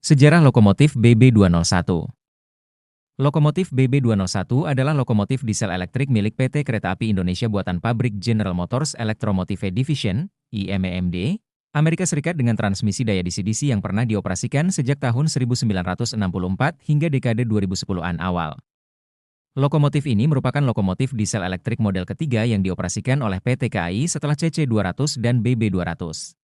Sejarah lokomotif BB201. Lokomotif BB201 adalah lokomotif diesel elektrik milik PT Kereta Api Indonesia buatan pabrik General Motors Electromotive Division, IMEMD, Amerika Serikat dengan transmisi daya DC-DC yang pernah dioperasikan sejak tahun 1964 hingga dekade 2010-an awal. Lokomotif ini merupakan lokomotif diesel elektrik model ketiga yang dioperasikan oleh PT KAI setelah CC200 dan BB200.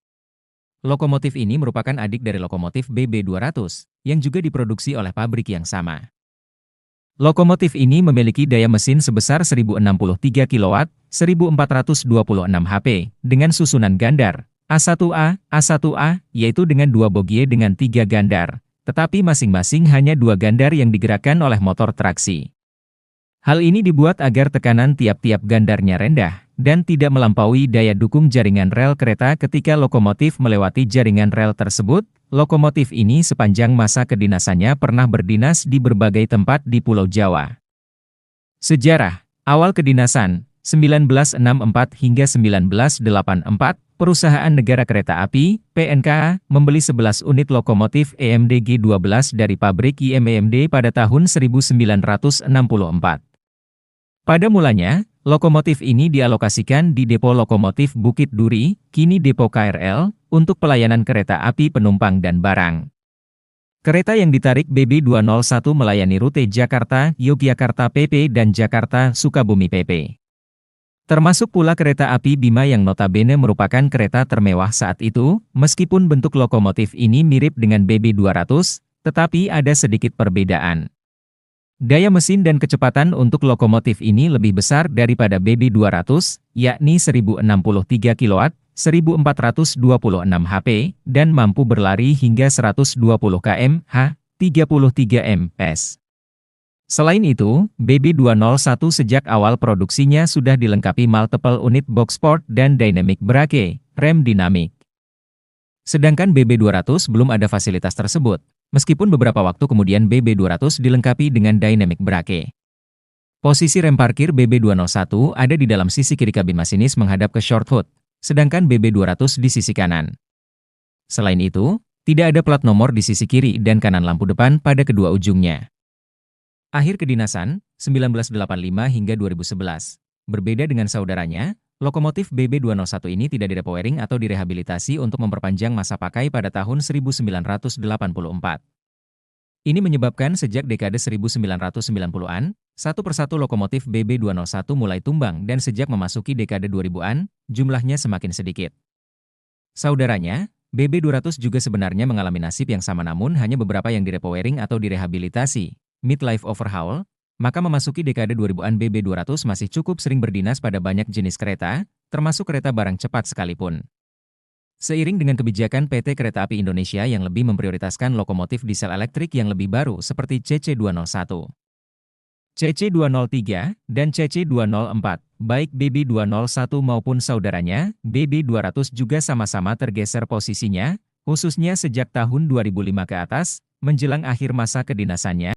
Lokomotif ini merupakan adik dari lokomotif BB200, yang juga diproduksi oleh pabrik yang sama. Lokomotif ini memiliki daya mesin sebesar 1063 kW, 1426 HP, dengan susunan gandar, A1A, A1A, yaitu dengan 2 bogie dengan 3 gandar, tetapi masing-masing hanya 2 gandar yang digerakkan oleh motor traksi. Hal ini dibuat agar tekanan tiap-tiap gandarnya rendah, dan tidak melampaui daya dukung jaringan rel kereta ketika lokomotif melewati jaringan rel tersebut. Lokomotif ini sepanjang masa kedinasannya pernah berdinas di berbagai tempat di Pulau Jawa. Sejarah, awal kedinasan, 1964 hingga 1984, Perusahaan Negara Kereta Api, PNKA, membeli 11 unit lokomotif EMD G12 dari pabrik IMEMD pada tahun 1964. Pada mulanya, lokomotif ini dialokasikan di Depo Lokomotif Bukit Duri, kini Depo KRL, untuk pelayanan kereta api penumpang dan barang. Kereta yang ditarik BB201 melayani rute Jakarta-Yogyakarta PP dan Jakarta-Sukabumi PP. Termasuk pula kereta api Bima yang notabene merupakan kereta termewah saat itu, meskipun bentuk lokomotif ini mirip dengan BB200, tetapi ada sedikit perbedaan. Daya mesin dan kecepatan untuk lokomotif ini lebih besar daripada BB200, yakni 1063 kW, 1426 HP, dan mampu berlari hingga 120 km/h, 33 mpes. Selain itu, BB201 sejak awal produksinya sudah dilengkapi multiple unit box sport dan dynamic brake, rem dinamik. Sedangkan BB200 belum ada fasilitas tersebut. Meskipun beberapa waktu kemudian BB200 dilengkapi dengan dynamic brake. Posisi rem parkir BB201 ada di dalam sisi kiri kabin masinis menghadap ke short hood, sedangkan BB200 di sisi kanan. Selain itu, tidak ada plat nomor di sisi kiri dan kanan lampu depan pada kedua ujungnya. Akhir kedinasan, 1985 hingga 2011. Berbeda dengan saudaranya, lokomotif BB201 ini tidak direpowering atau direhabilitasi untuk memperpanjang masa pakai pada tahun 1984. Ini menyebabkan sejak dekade 1990-an, satu persatu lokomotif BB201 mulai tumbang dan sejak memasuki dekade 2000-an, jumlahnya semakin sedikit. Saudaranya, BB200 juga sebenarnya mengalami nasib yang sama namun hanya beberapa yang direpowering atau direhabilitasi, midlife overhaul. Maka memasuki dekade 2000-an BB200 masih cukup sering berdinas pada banyak jenis kereta, termasuk kereta barang cepat sekalipun. Seiring dengan kebijakan PT Kereta Api Indonesia yang lebih memprioritaskan lokomotif diesel elektrik yang lebih baru seperti CC201, CC203, dan CC204, baik BB201 maupun saudaranya, BB200 juga sama-sama tergeser posisinya, khususnya sejak tahun 2005 ke atas, menjelang akhir masa kedinasannya.